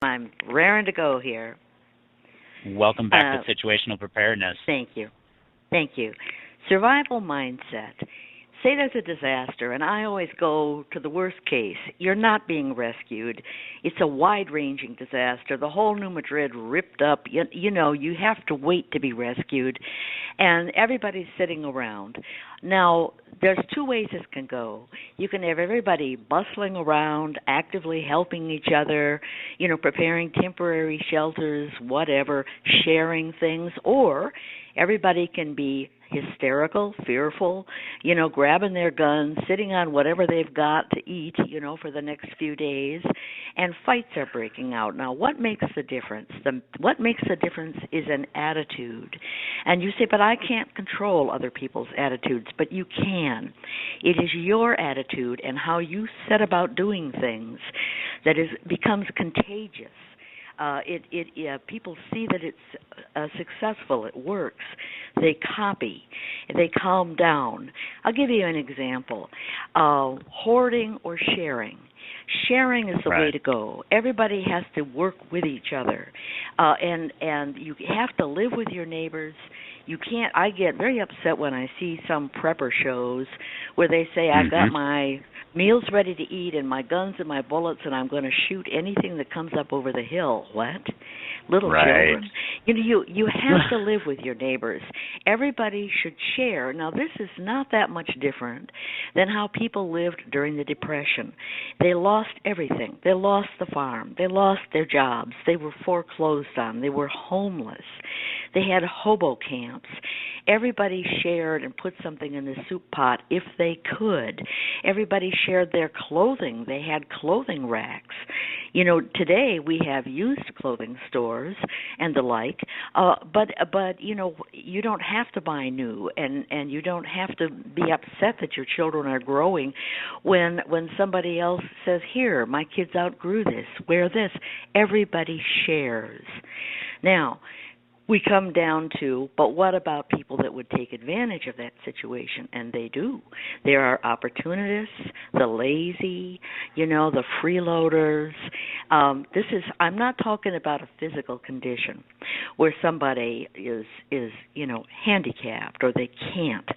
I'm raring to go here. Welcome back to Uh, situational preparedness. Thank you. Thank you. Survival mindset. Say there's a disaster, and I always go to the worst case. You're not being rescued. It's a wide ranging disaster. The whole New Madrid ripped up. You have to wait to be rescued, and everybody's sitting around. Now, there's two ways this can go. You can have everybody bustling around, actively helping each other, preparing temporary shelters, whatever, sharing things, or everybody can be hysterical, fearful, grabbing their guns, sitting on whatever they've got to eat, for the next few days, and fights are breaking out. Now, what makes the difference? What makes the difference is an attitude. And you say, but I can't control other people's attitudes, but you can. It is your attitude and how you set about doing things that becomes contagious. People see that it's successful. It works. They copy. They calm down. I'll give you an example. Hoarding or sharing. Sharing is the way Right. to go. Everybody has to work with each other, and you have to live with your neighbors. You can't. I get very upset when I see some prepper shows where they say, "I've got Mhm. my meals ready to eat and my guns and my bullets, and I'm going to shoot anything that comes up over the hill." What? Little Right. children? You have to live with your neighbors. Everybody should share. Now, this is not that much different than how people lived during the Depression. They lost everything. They lost the farm. They lost their jobs. They were foreclosed on. They were homeless. They had hobo camps. Everybody shared and put something in the soup pot if they could. Everybody shared their clothing. They had clothing racks. Today we have used clothing stores and the like, but you don't have to buy new, and you don't have to be upset that your children are growing when somebody else says, "Here, my kids outgrew this. Wear this." Everybody shares. Now, we come down to, but what about people that would take advantage of that situation? And they do. There are opportunists, the lazy, the freeloaders. I'm not talking about a physical condition where somebody is handicapped or they can't.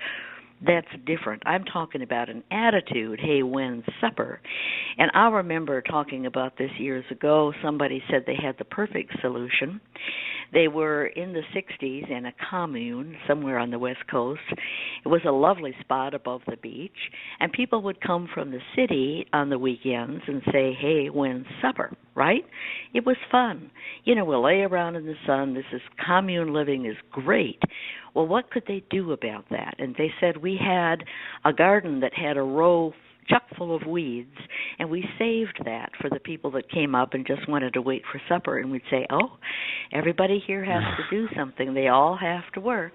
That's different. I'm talking about an attitude. Hey, when's supper? And I remember talking about this years ago. Somebody said they had the perfect solution. They were in the 60s in a commune somewhere on the West Coast. It was a lovely spot above the beach, and people would come from the city on the weekends and say, "Hey, when's supper?" Right? It was fun. We'll lay around in the sun. This is commune living is great. Well, what could they do about that? And they said, we had a garden that had a row chock full of weeds, and we saved that for the people that came up and just wanted to wait for supper. And we'd say, "Oh, everybody here has to do something. They all have to work.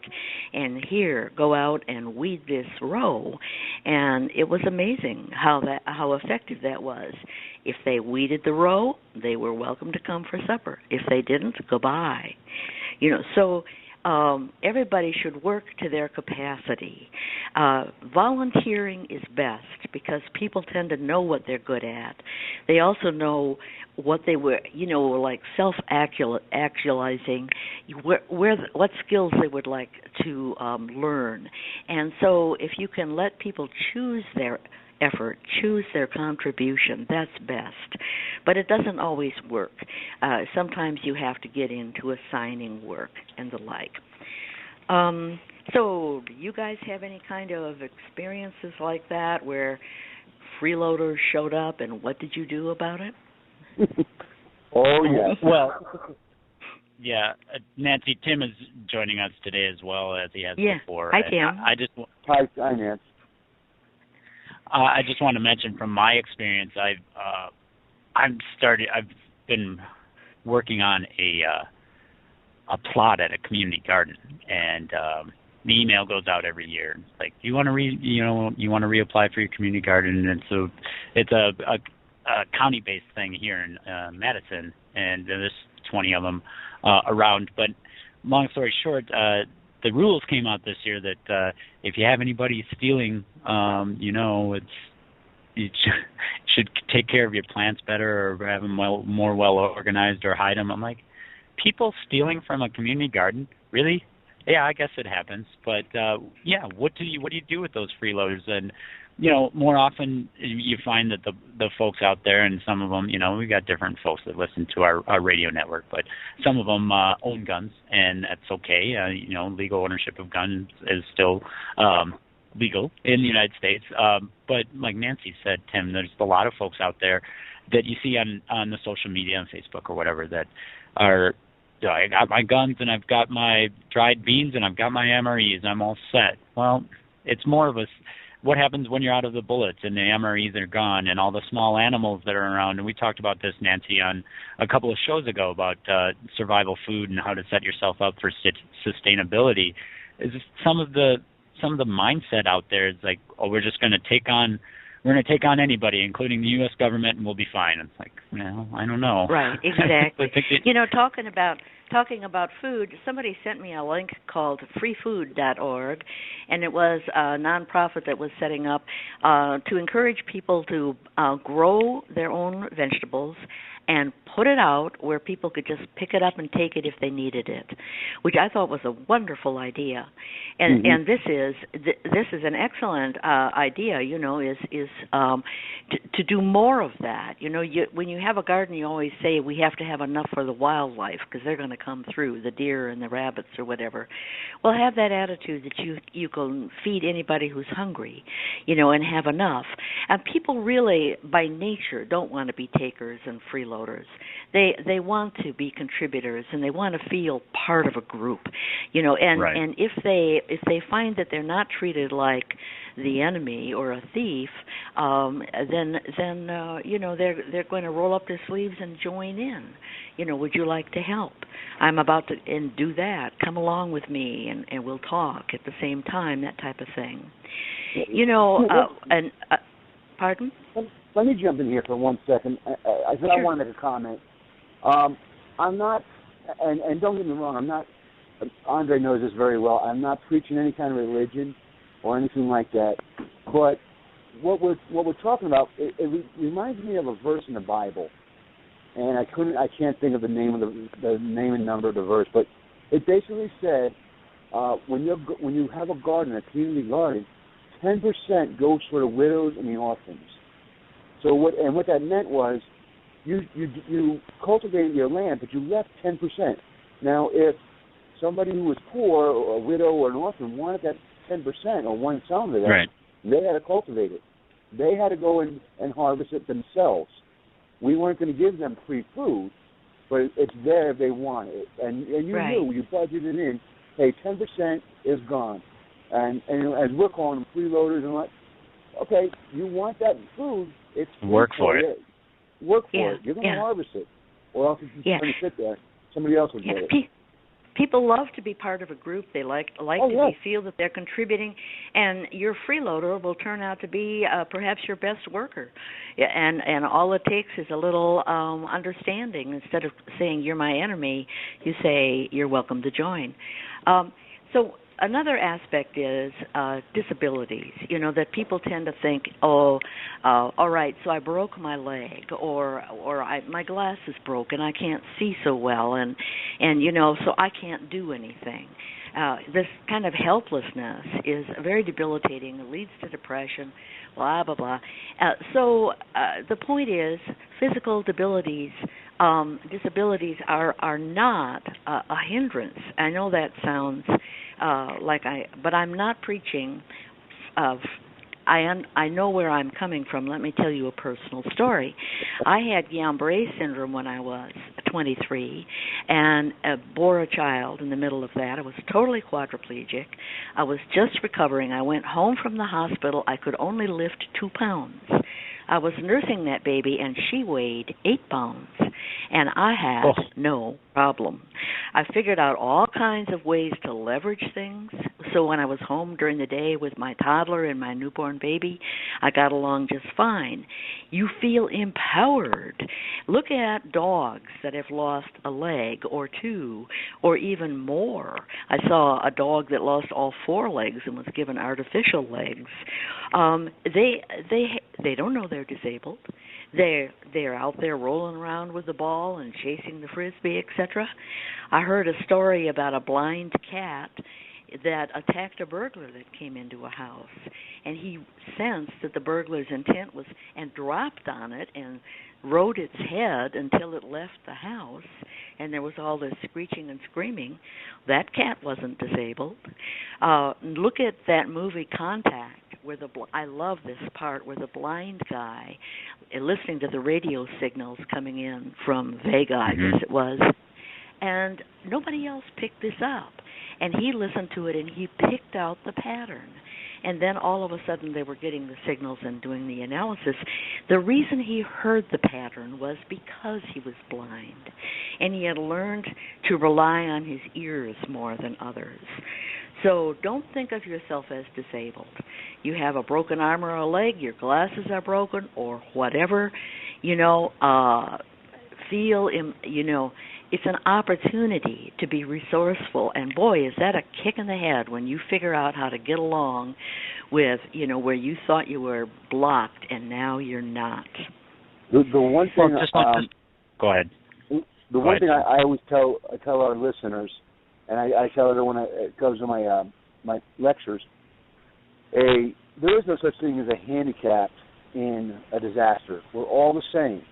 And here, go out and weed this row." And it was amazing how effective that was. If they weeded the row, they were welcome to come for supper. If they didn't, goodbye. So everybody should work to their capacity. Volunteering is best because people tend to know what they're good at. They also know what they were, like self-actualizing, what skills they would like to learn. And so if you can let people choose their effort, choose their contribution, that's best. But it doesn't always work. Sometimes you have to get into assigning work and the like. So do you guys have any kind of experiences like that where freeloaders showed up, and what did you do about it? Oh yeah. Well, yeah, Nancy, Tim is joining us today as well as he has Yeah. before. Hi, And Tim. Hi, Nance. I just want to mention from my experience, I've been working on a plot at a community garden, and the email goes out every year. It's like, do you want to you want to reapply for your community garden? And so it's a county-based thing here in Madison, and there's 20 of them around. But long story short, the rules came out this year that if you have anybody stealing, you should take care of your plants better or have them more well organized or hide them. I'm like, people stealing from a community garden, really? Yeah, I guess it happens, but yeah, what do you do with those freeloaders? And more often you find that the folks out there, and some of them, we got different folks that listen to our radio network, but some of them own guns, and that's okay. Legal ownership of guns is still legal in the United States. But like Nancy said, Tim, there's a lot of folks out there that you see on the social media, on Facebook or whatever, that are, I got my guns and I've got my dried beans and I've got my MREs. I'm all set. Well, it's more of what happens when you're out of the bullets and the MREs are gone and all the small animals that are around. And we talked about this, Nancy, on a couple of shows ago about survival food and how to set yourself up for sustainability. Is some of the mindset out there is like, oh, we're going to take on anybody, including the U.S. government, and we'll be fine. It's like, I don't know. Right, exactly. Talking about food, somebody sent me a link called freefood.org, and it was a nonprofit that was setting up to encourage people to grow their own vegetables and put it out where people could just pick it up and take it if they needed it, which I thought was a wonderful idea. And and this is an excellent idea. To do more of that. When you have a garden, you always say we have to have enough for the wildlife because they're going to come through, the deer and the rabbits or whatever. Well, have that attitude that you can feed anybody who's hungry, and have enough. And people really, by nature, don't want to be takers and freeloaders. They want to be contributors and they want to feel part of a group, Right. And if they find that they're not treated like the enemy or a thief, then they're going to roll up their sleeves and join in. Would you like to help? I'm about to do that. Come along with me, and we'll talk at the same time. That type of thing. Pardon? Let me jump in here for 1 second. I said I want to make a comment. I'm not, and don't get me wrong, I'm not, Andre knows this very well, I'm not preaching any kind of religion or anything like that. But what we're talking about, it reminds me of a verse in the Bible. And I can't think of the name of the name and number of the verse, but it basically said when you have a garden, a community garden, 10% goes for the widows and the orphans. So what that meant was you cultivated your land, but you left 10%. Now, if somebody who was poor, or a widow or an orphan, wanted that 10% or wanted some of that, right, they had to cultivate it. They had to go and harvest it themselves. We weren't going to give them free food, but it's there if they want it. And you right. knew, you budgeted in, hey, 10% is gone. And as we're calling them freeloaders and what, okay, you want that food, it's work for it. Work for it. You're going to harvest it. Or else it's just going to sit there. Somebody else will get it. People love to be part of a group. They like to feel that they're contributing, and your freeloader will turn out to be perhaps your best worker. And all it takes is a little understanding. Instead of saying you're my enemy, you say you're welcome to join. So another aspect is disabilities, that people tend to think, all right, so I broke my leg, or my glasses broke and I can't see so well, and so I can't do anything. This kind of helplessness is very debilitating. It leads to depression, blah, blah, blah. So the point is, physical disabilities are not a hindrance. I know that sounds but I'm not preaching. I know where I'm coming from. Let me tell you a personal story. I had Guillain-Barré syndrome when I was 23 and bore a child in the middle of that. I was totally quadriplegic. I was just recovering. I went home from the hospital. I could only lift 2 pounds. I was nursing that baby, and she weighed 8 pounds, and I had no problem. I figured out all kinds of ways to leverage things, so when I was home during the day with my toddler and my newborn baby, I got along just fine. You feel empowered. Look at dogs that have lost a leg or 2 or even more. I saw a dog that lost all 4 legs and was given artificial legs. They don't know they're disabled. They're out there rolling around with the ball and chasing the frisbee, etc. I heard a story about a blind cat that attacked a burglar that came into a house, and he sensed that the burglar's intent was, and dropped on it and rode its head until it left the house, and there was all this screeching and screaming. That cat wasn't disabled. Look at that movie Contact, where I love this part where the blind guy, listening to the radio signals coming in from Vega, I guess it was, and nobody else picked this up. And he listened to it, and he picked out the pattern. And then all of a sudden they were getting the signals and doing the analysis. The reason he heard the pattern was because he was blind, and he had learned to rely on his ears more than others. So don't think of yourself as disabled. You have a broken arm or a leg, your glasses are broken, or whatever, it's an opportunity to be resourceful. And boy, is that a kick in the head when you figure out how to get along with, where you thought you were blocked and now you're not. The one thing, go ahead. The one thing I always tell our listeners, and I tell everyone it goes to my lectures, there is no such thing as a handicap in a disaster. We're all the same.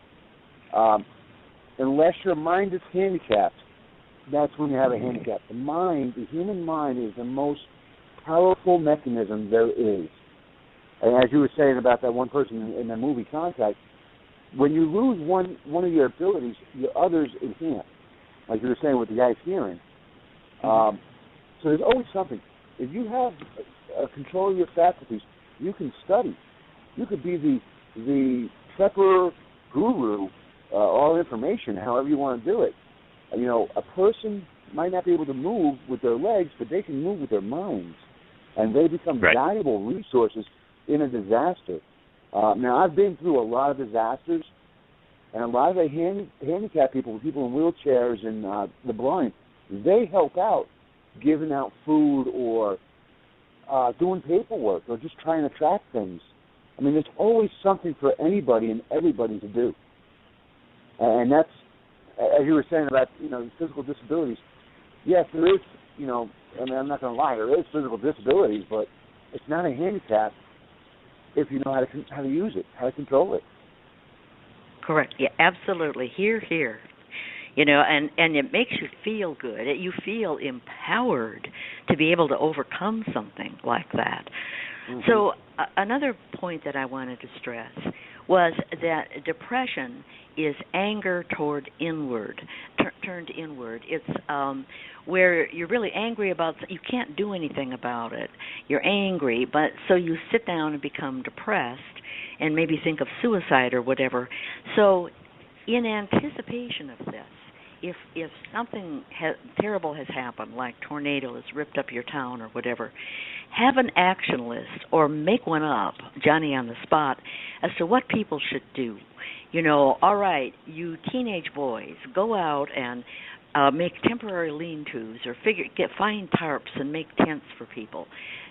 Unless your mind is handicapped, that's when you have a handicap. The human mind is the most powerful mechanism there is. And as you were saying about that one person in the movie Contact, when you lose one of your abilities, your others enhance. Like you were saying with the guy's hearing. So there's always something. If you have control of your faculties, you can study. You could be the prepper guru, all information, however you want to do it. A person might not be able to move with their legs, but they can move with their minds, and they become valuable resources in a disaster. Now, I've been through a lot of disasters, and a lot of the handicapped people in wheelchairs and the blind, they help out giving out food or doing paperwork or just trying to track things. I mean, there's always something for anybody and everybody to do. And that's, as you were saying about, physical disabilities, yes, there is, I'm not going to lie, there is physical disabilities, but it's not a handicap if you know how to use it, how to control it. Correct. Yeah, absolutely. Here. And it makes you feel good. You feel empowered to be able to overcome something like that. Mm-hmm. So another point that I wanted to stress was that depression is anger turned inward. It's where you're really angry about, you can't do anything about it. You're angry, but so you sit down and become depressed and maybe think of suicide or whatever. So in anticipation of this, if something terrible has happened, like tornado has ripped up your town or whatever, have an action list or make one up, Johnny on the spot, as to what people should do. All right, you teenage boys, go out and make temporary lean-tos or find tarps and make tents for people.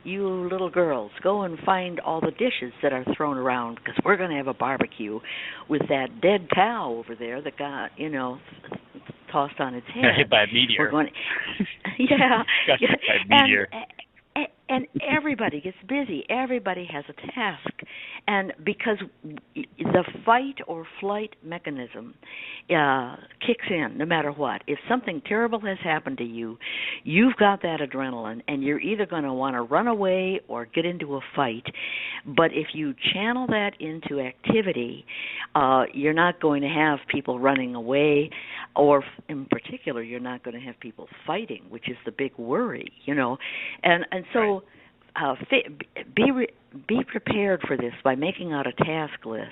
You little girls, go and find all the dishes that are thrown around, because we're going to have a barbecue with that dead cow over there that got, tossed on its head. Hit by a meteor. We're going Got hit by a meteor. And everybody gets busy. Everybody has a task. And because the fight or flight mechanism kicks in no matter what. If something terrible has happened to you, you've got that adrenaline, and you're either going to want to run away or get into a fight. But if you channel that into activity, you're not going to have people running away, or in particular, you're not going to have people fighting, which is the big worry, And so be prepared for this by making out a task list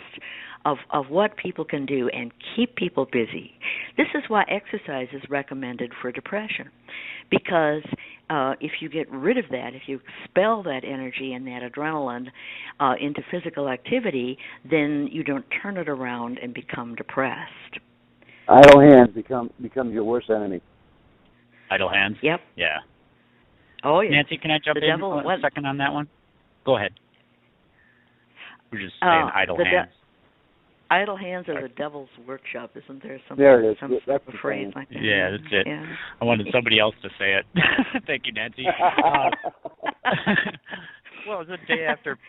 of what people can do and keep people busy. This is why exercise is recommended for depression, because if you get rid of that, if you expel that energy and that adrenaline into physical activity, then you don't turn it around and become depressed. Idle hands become your worst enemy. Idle hands? Yep. Yeah. Oh, yeah. Nancy, can I jump in a second on that one? Go ahead. We're just saying idle hands. Idle hands are the devil's workshop, isn't there? There it is. Some That's sort of phrase like that. Yeah, that's it. Yeah. I wanted somebody else to say it. Thank you, Nancy. Well, it's the day after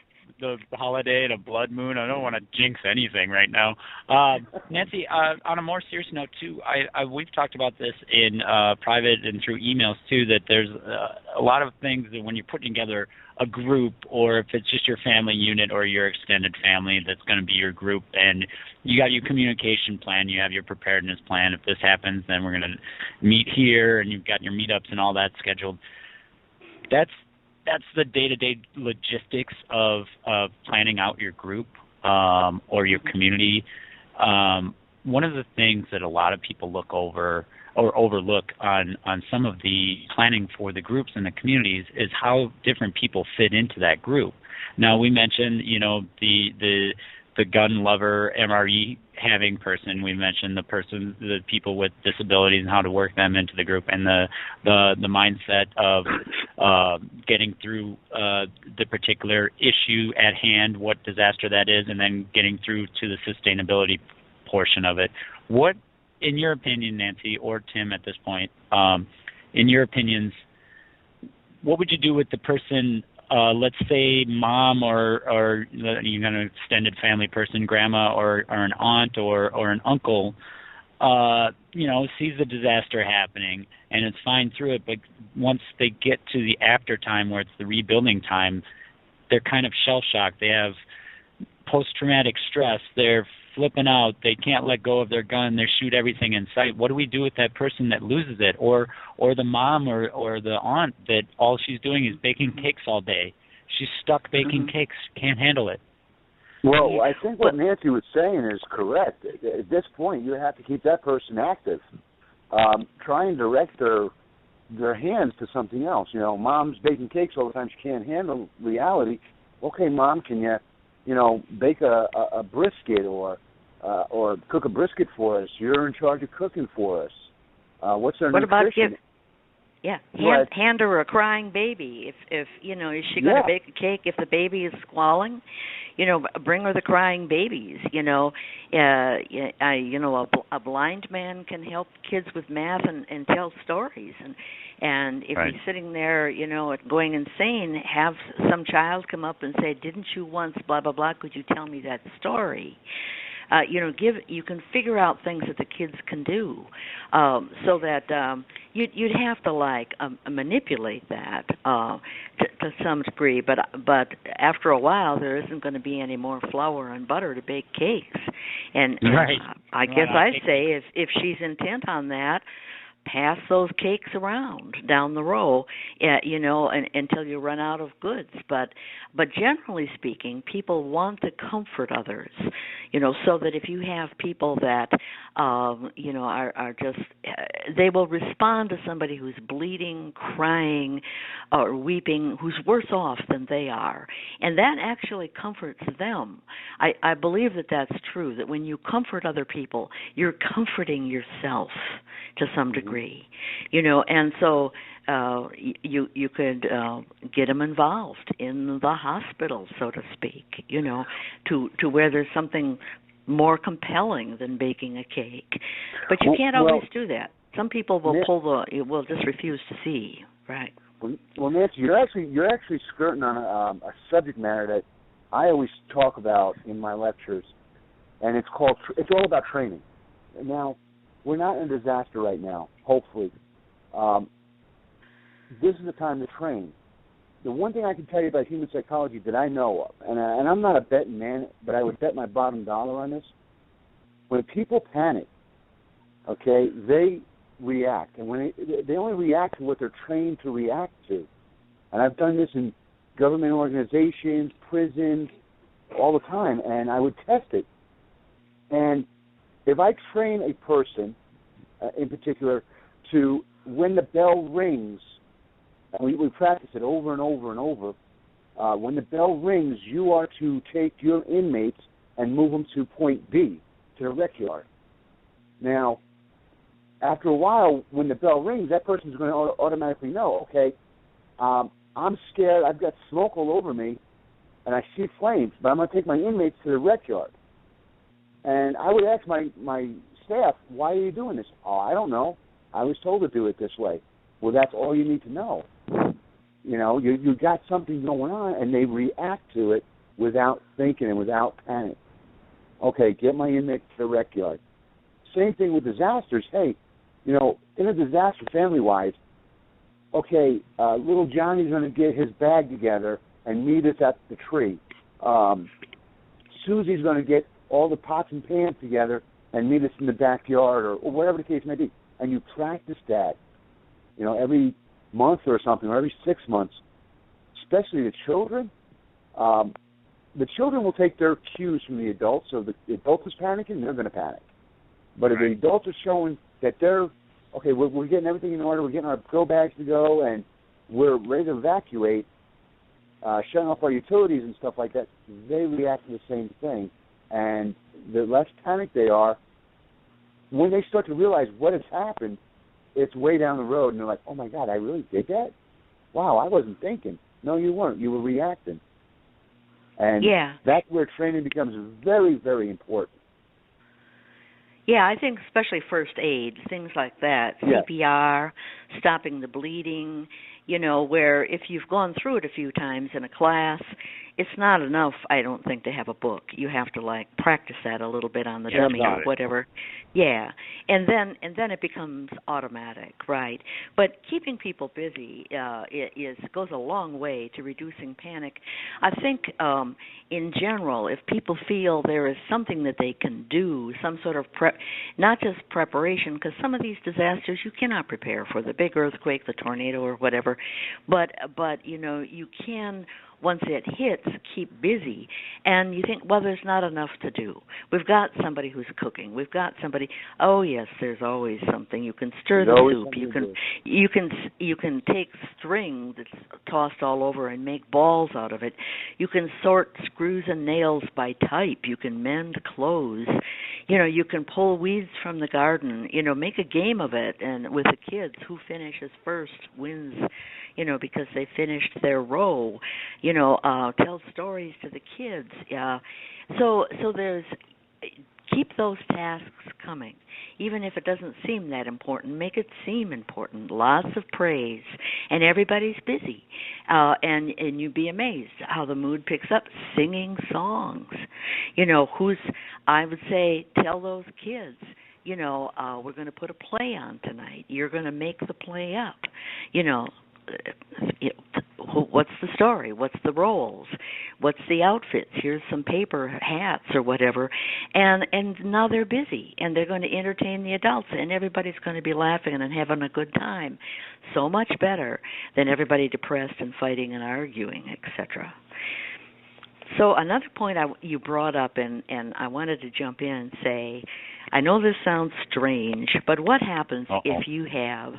the holiday and a blood moon. I don't want to jinx anything right now. Nancy, on a more serious note too, we've talked about this in private and through emails too, that there's a lot of things that when you're putting together a group, or if it's just your family unit or your extended family that's going to be your group, and you got your communication plan, you have your preparedness plan. If this happens, then we're going to meet here, and you've got your meetups and all that scheduled. That's the day-to-day logistics of planning out your group or your community. One of the things that a lot of people look over or overlook on some of the planning for the groups and the communities is how different people fit into that group. Now, we mentioned, the gun lover MRE having person. We mentioned the people with disabilities and how to work them into the group, and the mindset of getting through the particular issue at hand, what disaster that is, and then getting through to the sustainability portion of it. What, in your opinion, Nancy or Tim, at this point, in your opinions, what would you do with the person? Let's say mom or you got an extended family person, grandma or an aunt or an uncle, sees the disaster happening and it's fine through it, but once they get to the after time where it's the rebuilding time, they're kind of shell shocked. They have post-traumatic stress. They're flipping out. They can't let go of their gun. They shoot everything in sight. What do we do with that person that loses it? Or the mom or the aunt that all she's doing is baking cakes all day. She's stuck baking cakes, can't handle it. Well, I think what Nancy was saying is correct. At this point, you have to keep that person active. Try and direct their hands to something else. Mom's baking cakes all the time. She can't handle reality. Okay, Mom, can you bake a brisket or cook a brisket for us? You're in charge of cooking for us. What's our nutrition? Hand her a crying baby. If is she going to bake a cake if the baby is squalling? Bring her the crying babies. A blind man can help kids with math and tell stories. And if he's sitting there, going insane, have some child come up and say, "Didn't you once blah blah blah? Could you tell me that story?" You can figure out things that the kids can do, so that you'd have to manipulate that to some degree. But after a while, there isn't going to be any more flour and butter to bake cakes. And I guess I'd say if she's intent on that, pass those cakes around down the row, until you run out of goods. But generally speaking, people want to comfort others, so that if you have people that, are just, they will respond to somebody who's bleeding, crying, or weeping, who's worse off than they are. And that actually comforts them. I believe that that's true, that when you comfort other people, you're comforting yourself to some degree, and so you could get them involved in the hospital, so to speak, to where there's something more compelling than baking a cake. But you can't always do that. Some people will just refuse to see. Right. Well, Nancy, you're actually skirting on a subject matter that I always talk about in my lectures, and it's all about training. Now, we're not in a disaster right now, hopefully. This is the time to train. The one thing I can tell you about human psychology that I know of, and I'm not a betting man, but I would bet my bottom dollar on this, when people panic, okay, they react. And when they only react to what they're trained to react to. And I've done this in government organizations, prisons, all the time, and I would test it. And if I train a person, in particular, to when the bell rings, and we practice it over and over and over, when the bell rings, you are to take your inmates and move them to point B, to the rec yard. Now, after a while, when the bell rings, that person's going to automatically know, okay, I'm scared, I've got smoke all over me, and I see flames, but I'm going to take my inmates to the rec yard. And I would ask my staff, why are you doing this? Oh, I don't know. I was told to do it this way. Well, that's all you need to know. You know, you got something going on, and they react to it without thinking and without panic. Okay, get my inmates to the rec yard. Same thing with disasters. Hey, you know, in a disaster, family-wise, okay, little Johnny's going to get his bag together and meet us at the tree. Susie's going to get all the pots and pans together and meet us in the backyard, or whatever the case may be. And you practice that, you know, every month or something, or every 6 months, especially the children. The children will take their cues from the adults. So if the adult is panicking, they're going to panic. But if the adults are showing that they're, okay, we're getting everything in order, we're getting our go bags to go, and we're ready to evacuate, shutting off our utilities and stuff like that, they react to the same thing. And the less panicked they are, when they start to realize what has happened, it's way down the road, and they're like, oh, my God, I really did that? Wow, I wasn't thinking. No, you weren't. You were reacting. And that's where training becomes very, very important. Yeah, I think especially first aid, things like that, CPR, stopping the bleeding, you know, where if you've gone through it a few times in a class, it's not enough, I don't think, to have a book. You have to, like, practice that a little bit on the dummy or whatever. Yeah, and then it becomes automatic, right? But keeping people busy goes a long way to reducing panic. I think in general, if people feel there is something that they can do, some sort of not just preparation, because some of these disasters you cannot prepare for, the big earthquake, the tornado, or whatever, but you know, you can, once it hits, keep busy. And you think, well, there's not enough to do. We've got somebody who's cooking. We've got somebody. Oh yes, there's always something. You can stir the soup. You can take string that's tossed all over and make balls out of it. You can sort screws and nails by type. You can mend clothes. You know, you can pull weeds from the garden. You know, make a game of it, and with the kids, who finishes first wins. You know, because they finished their row. You know, tell stories to the kids. So there's, keep those tasks coming, even if it doesn't seem that important. Make it seem important. Lots of praise, and everybody's busy, and you'd be amazed how the mood picks up. Singing songs, you know, I would say, tell those kids, you know, we're going to put a play on tonight. You're going to make the play up, you know. What's the story? What's the roles? What's the outfits? Here's some paper hats or whatever. And now they're busy, and they're going to entertain the adults, and everybody's going to be laughing and having a good time. So much better than everybody depressed and fighting and arguing, etc. So another point you brought up, and I wanted to jump in and say, I know this sounds strange, but what happens if you have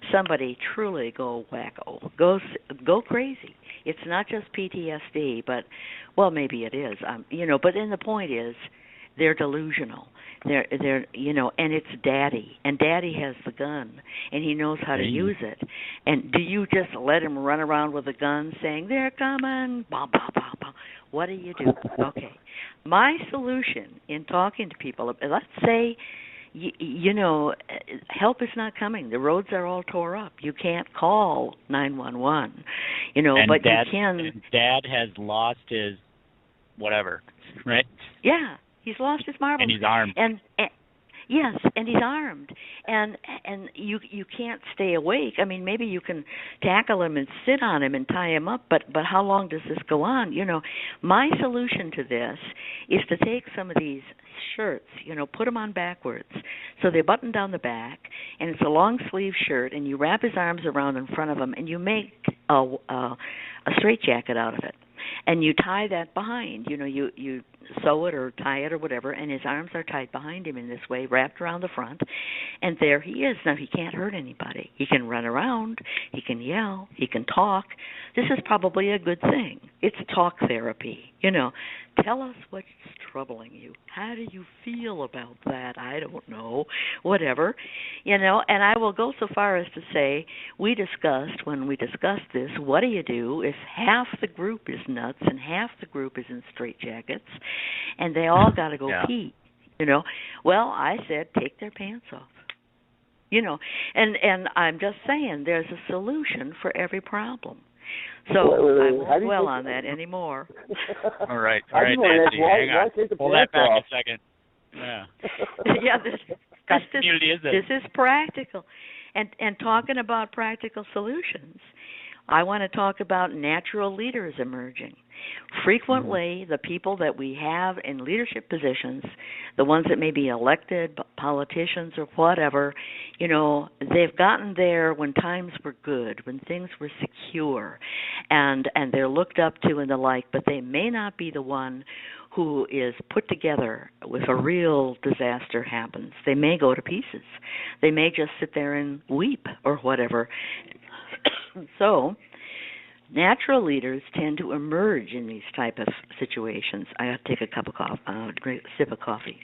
somebody truly go wacko, go crazy? It's not just PTSD, but, well, maybe it is, you know. But then the point is, they're delusional. They're you know, and it's Daddy, and Daddy has the gun, and he knows how to use it. And do you just let him run around with a gun, saying they're coming? Bah, bah, bah, bah. What do you do? Okay. My solution in talking to people, let's say, you know, help is not coming. The roads are all tore up. You can't call 911, you know, and but Dad, you can. And Dad has lost his whatever, right? Yeah, he's lost his marbles. And he's armed. Yes, and he's armed, and you can't stay awake. I mean, maybe you can tackle him and sit on him and tie him up, but how long does this go on? You know, my solution to this is to take some of these shirts, you know, put them on backwards, so they button down the back, and it's a long sleeve shirt, and you wrap his arms around in front of him, and you make a straitjacket out of it. And you tie that behind, you know, you sew it or tie it or whatever, and his arms are tied behind him in this way, wrapped around the front, and there he is. Now, he can't hurt anybody. He can run around, he can yell, he can talk. This is probably a good thing. It's talk therapy. Tell us what's troubling you. How do you feel about that? I don't know. Whatever. And I will go so far as to say, when we discussed this, what do you do if half the group is nuts and half the group is in straitjackets and they all got to go pee? Well, I said, take their pants off. And I'm just saying, there's a solution for every problem. So I won't dwell on that anymore. All right, Nancy, hang on. Pull that back a second. Yeah. Yeah, this is practical. And talking about practical solutions, I want to talk about natural leaders emerging. Frequently, the people that we have in leadership positions, the ones that may be elected, politicians or whatever, they've gotten there when times were good, when things were secure, and they're looked up to and the like, but they may not be the one who is put together if a real disaster happens. They may go to pieces. They may just sit there and weep or whatever. So, natural leaders tend to emerge in these type of situations. I have to take a great sip of coffee.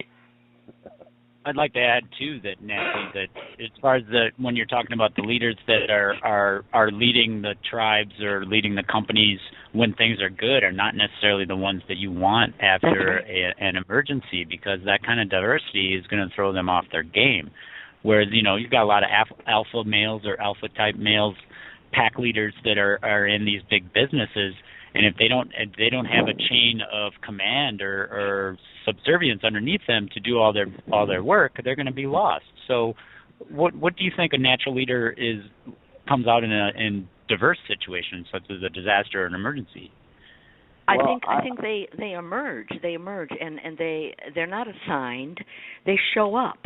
I'd like to add too that, Nancy, that as far as when you're talking about the leaders that are leading the tribes or leading the companies when things are good, are not necessarily the ones that you want after an emergency, because that kind of diversity is going to throw them off their game. Whereas you've got a lot of alpha males or alpha type males, pack leaders that are in these big businesses, and if they don't have a chain of command or subservience underneath them to do all their work, they're going to be lost. So, what do you think a natural leader comes out in diverse situations such as a disaster or an emergency? I think they emerge, and they're not assigned. They show up,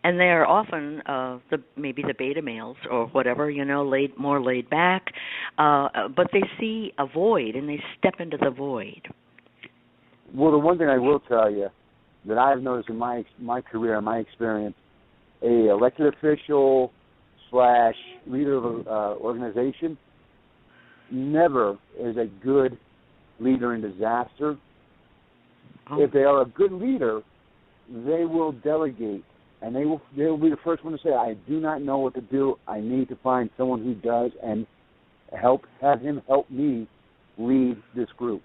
and they're often maybe the beta males or whatever, more laid back, but they see a void and they step into the void. Well, the one thing I will tell you that I've noticed in my career, my experience, a elected official / leader of an organization never is a good leader in disaster. Oh. If they are a good leader, they will delegate, and they will be the first one to say, I do not know what to do. I need to find someone who does, and have him help me lead this group.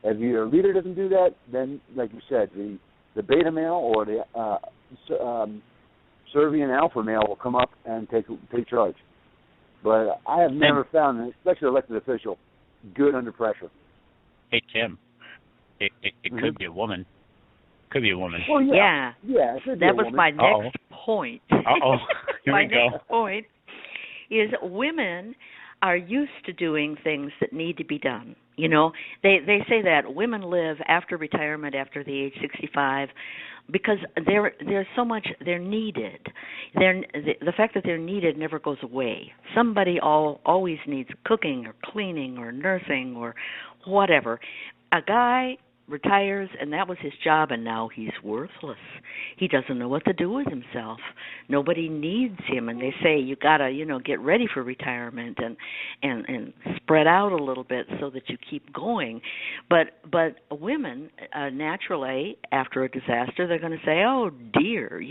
If your leader doesn't do that, then, like you said, the beta male or the Servian alpha male will come up and take charge. But I have never found, especially an elected official, good under pressure. Hey, Tim, it could be a woman. Could be a woman. Well, yeah. That was my next point. Uh-oh. Here my we go. next point is women are used to doing things that need to be done. They say that women live after retirement, after the age 65, because there's so much they're needed. The fact that they're needed never goes away. Somebody always needs cooking or cleaning or nursing or whatever. A guy retires, and that was his job, and now he's worthless. He doesn't know what to do with himself. Nobody needs him, and they say you gotta, get ready for retirement and spread out a little bit so that you keep going. But women naturally, after a disaster, they're going to say, oh dear,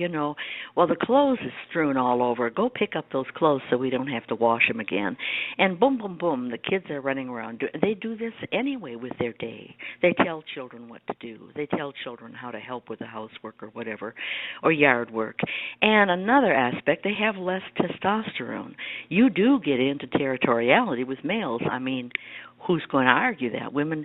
well, the clothes is strewn all over. Go pick up those clothes so we don't have to wash them again. And boom, boom, boom, the kids are running around. They do this anyway with their day. They tell children what to do. They tell children how to help with the housework or whatever, or yard work. And another aspect, they have less testosterone. You do get into territoriality with males. I mean, who's going to argue that? Women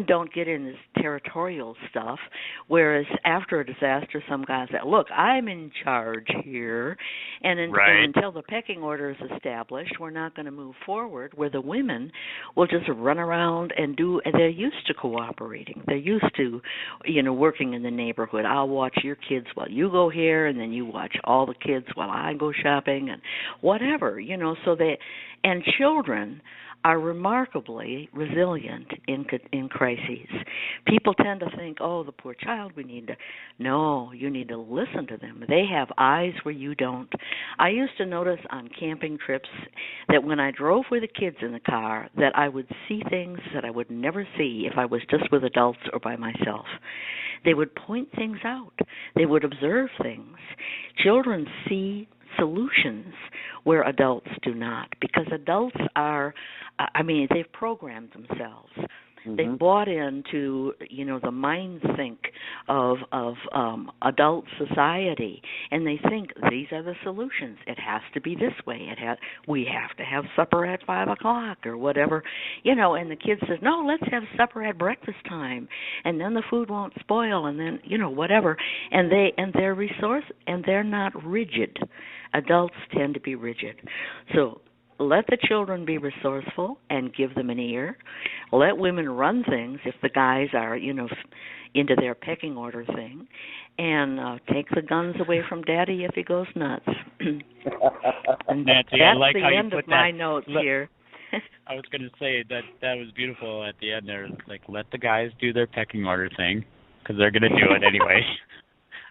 don't get in this territorial stuff, whereas after a disaster, some guys say, look, I'm in charge here, and until the pecking order is established, we're not going to move forward, where the women will just run around and they're used to cooperating. They're used to, working in the neighborhood. I'll watch your kids while you go here, and then you watch all the kids while I go shopping, and whatever, and children are remarkably resilient in crises. People tend to think, "Oh, the poor child, we need to." No, you need to listen to them. They have eyes where you don't. I used to notice on camping trips that when I drove with the kids in the car, that I would see things that I would never see if I was just with adults or by myself. They would point things out. They would observe things. Children see solutions where adults do not, because adults are, they've programmed themselves. They've bought into, the mind think of adult society, and they think these are the solutions. It has to be this way. We have to have supper at 5:00 or whatever, And the kid says, "No, let's have supper at breakfast time, and then the food won't spoil, and then whatever." And they're they're not rigid. Adults tend to be rigid, so. Let the children be resourceful and give them an ear. Let women run things if the guys are, into their pecking order thing. And take the guns away from Daddy if he goes nuts. And Nancy, that's I like the how end you put of my that. notes here. I was going to say that was beautiful at the end there. It's like, let the guys do their pecking order thing, because they're going to do it anyway.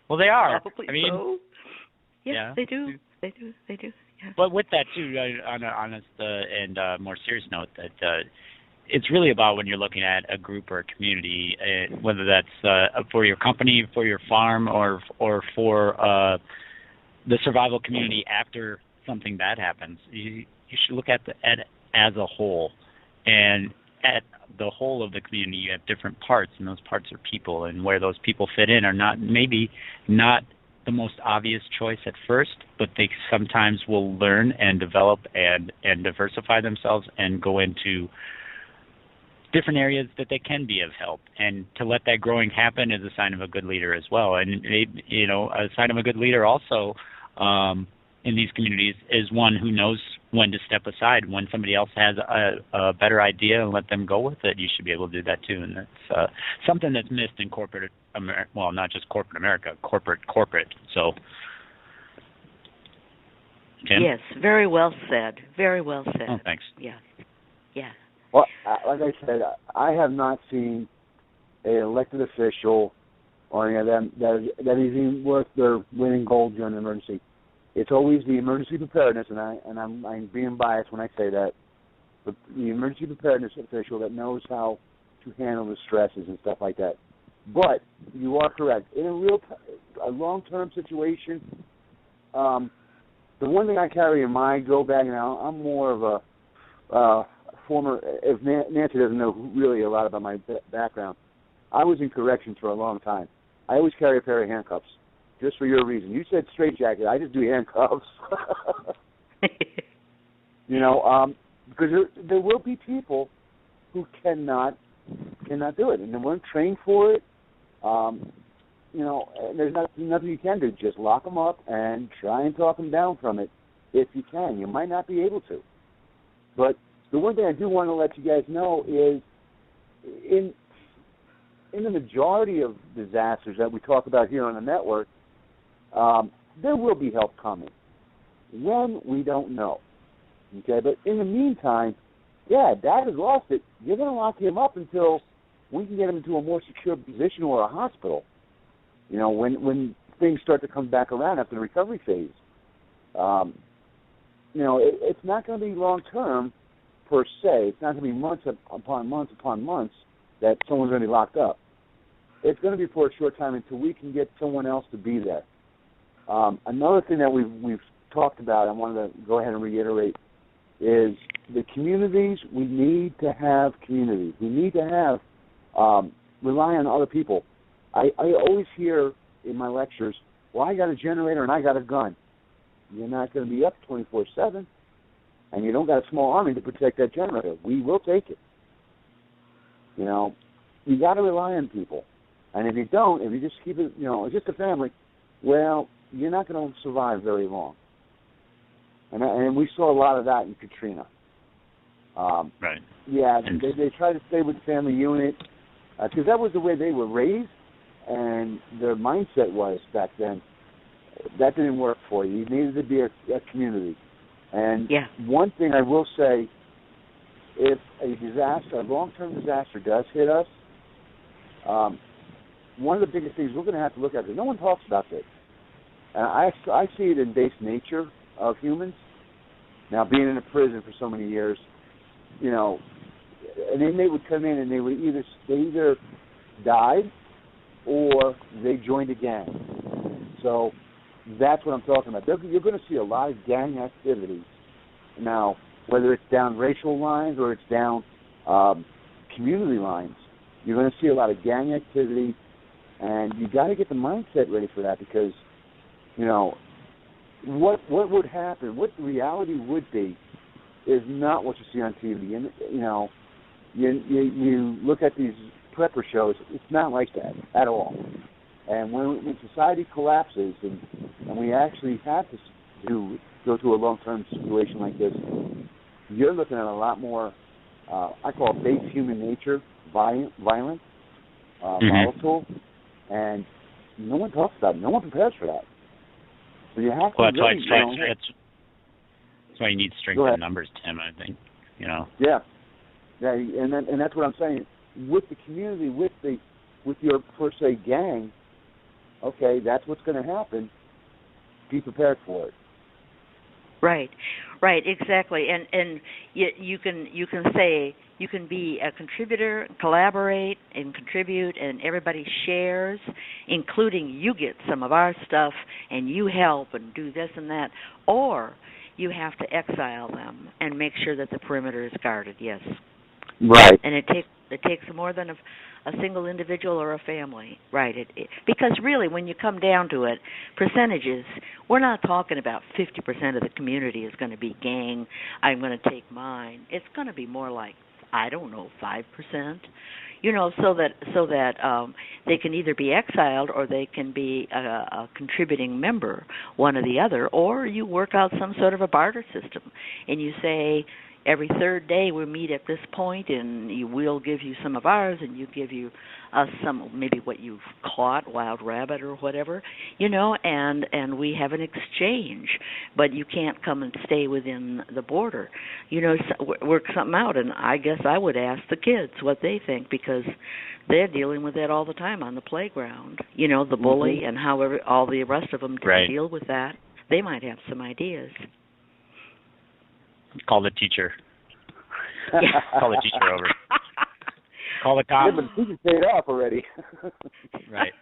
Well, they are. Probably so. Yeah, they do. They do. Yeah. But with that too, on an honest and more serious note, that it's really about when you're looking at a group or a community, whether that's for your company, for your farm, or for the survival community after something bad happens. You should look at it as a whole, and at the whole of the community, you have different parts, and those parts are people, and where those people fit in are not the most obvious choice at first, but they sometimes will learn and develop and diversify themselves and go into different areas that they can be of help. And to let that growing happen is a sign of a good leader as well. And a sign of a good leader also in these communities is one who knows when to step aside. When somebody else has a better idea and let them go with it, you should be able to do that too. And that's something that's missed in corporate America. Well, not just corporate America, corporate. So, Jim? Yes, very well said. Very well said. Oh, thanks. Yeah. Well, like I said, I have not seen an elected official or any of them that is even worth their winning gold during an emergency. It's always the emergency preparedness, and I'm being biased when I say that, but the emergency preparedness official that knows how to handle the stresses and stuff like that. But you are correct. In a long-term situation, the one thing I carry in my go bag now, I'm more of a former, if Nancy doesn't know really a lot about my background, I was in corrections for a long time. I always carry a pair of handcuffs, just for your reason. You said straitjacket. I just do handcuffs. Because there will be people who cannot do it, and they weren't trained for it. There's nothing you can do. Just lock them up and try and talk them down from it if you can. You might not be able to. But the one thing I do want to let you guys know is in the majority of disasters that we talk about here on the network, there will be help coming. When, we don't know. Okay, but in the meantime, Dad has lost it. You're going to lock him up until we can get him into a more secure position or a hospital. When things start to come back around after the recovery phase. It's not going to be long term per se. It's not going to be months upon months upon months that someone's going to be locked up. It's going to be for a short time until we can get someone else to be there. Another thing that we've talked about, I wanted to go ahead and reiterate, is the communities. We need to have communities. We need to have rely on other people. I always hear in my lectures, well, I got a generator and I got a gun. You're not going to be up 24/7, and you don't got a small army to protect that generator. We will take it. You got to rely on people. And if you don't, if you just keep it, just a family, well, you're not going to survive very long. And we saw a lot of that in Katrina. Right. Yeah, they try to stay with the family unit because that was the way they were raised, and their mindset was back then. That didn't work for you. You needed to be a community. And one thing I will say, if a long-term disaster does hit us, one of the biggest things we're going to have to look at is no one talks about this. I see it in base nature of humans. Now, being in a prison for so many years, you know, an inmate would come in and they either died or they joined a gang. So that's what I'm talking about. You're going to see a lot of gang activity. Now, whether it's down racial lines or it's down community lines, you're going to see a lot of gang activity, and you got to get the mindset ready for that because, you know, what would happen, what the reality would be, is not what you see on TV. And you know, you look at these prepper shows; it's not like that at all. And when society collapses, and we actually have to go through a long-term situation like this, you're looking at a lot more. I call it base human nature, violent, volatile, and no one talks about it. No one prepares for that. So you have to. Well, that's why you need strength in numbers, Tim. I think, you know. Yeah, and that's what I'm saying. With the community, with your per se gang, okay, that's what's going to happen. Be prepared for it. Right, exactly, and you can say you can be a contributor, collaborate, and contribute, and everybody shares, including you get some of our stuff, and you help and do this and that, or you have to exile them and make sure that the perimeter is guarded. Yes, right, and it takes more than a single individual or a family, right? Because really, when you come down to it, percentages, we're not talking about 50% of the community is going to be gang, I'm going to take mine. It's going to be more like, I don't know, 5%, you know, so that they can either be exiled or they can be a contributing member, one or the other, or you work out some sort of a barter system, and you say, every third day we meet at this point, and we'll give you some of ours, and you give you us some, maybe what you've caught, wild rabbit or whatever, you know, and we have an exchange. But you can't come and stay within the border. You know, work something out. And I guess I would ask the kids what they think, because they're dealing with that all the time on the playground. You know, the bully and however all the rest of them deal with that. They might have some ideas. Call the teacher. Call the teacher over. Call the cops. Yeah, but the teacher's paid off already. Right.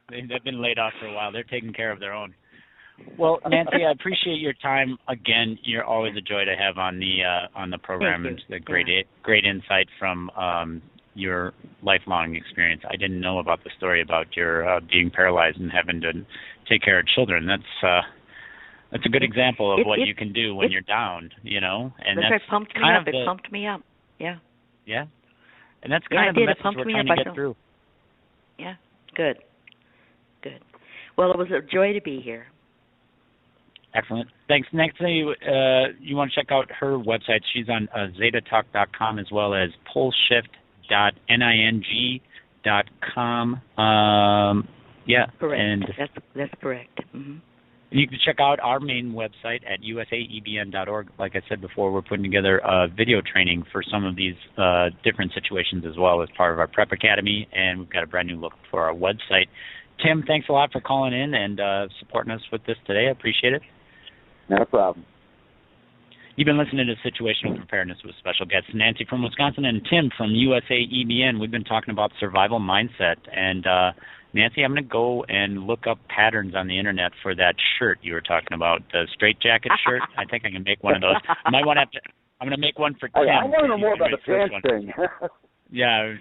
They've been laid off for a while. They're taking care of their own. Well, Nancy, I appreciate your time. Again, you're always a joy to have on the program, and the great insight from your lifelong experience. I didn't know about the story about your being paralyzed and having to take care of children. That's a good example of what you can do when you're down, you know. And that's pumped me up. It pumped me up. Yeah. Yeah. And that's kind of the message we're trying to get through. Yeah. Good. Well, it was a joy to be here. Excellent. Thanks. Next thing, you want to check out her website. She's on zetatalk.com as well as poleshift.ning.com. Yeah. Correct. And that's correct. Mm-hmm. You can check out our main website at usaebn.org. Like I said before, we're putting together a video training for some of these different situations as well as part of our Prep Academy, and we've got a brand new look for our website. Tim, thanks a lot for calling in and supporting us with this today. I appreciate it. Not a problem. You've been listening to Situational Preparedness with special guests Nancy from Wisconsin and Tim from Usaebn. We've been talking about survival mindset. And Nancy, I'm going to go and look up patterns on the internet for that shirt you were talking about, the straitjacket shirt. I think I can make one of those. I might want to have to. I'm going to make one for Tim. I want to know more about the pants thing. Yeah.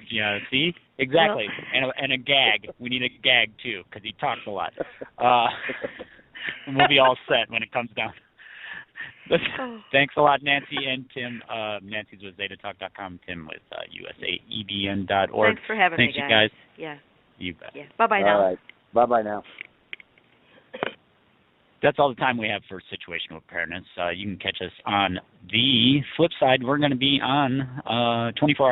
See? Exactly. And a gag. We need a gag, too, because he talks a lot. And we'll be all set when it comes down. Thanks a lot, Nancy and Tim. Nancy's with zetatalk.com, Tim with usaebn.org. Thanks for having me, Thanks, you guys. Yeah. You bet. Yeah. Bye-bye now. All right. Bye-bye now. That's all the time we have for situational preparedness. You can catch us on the flip side. We're going to be on 24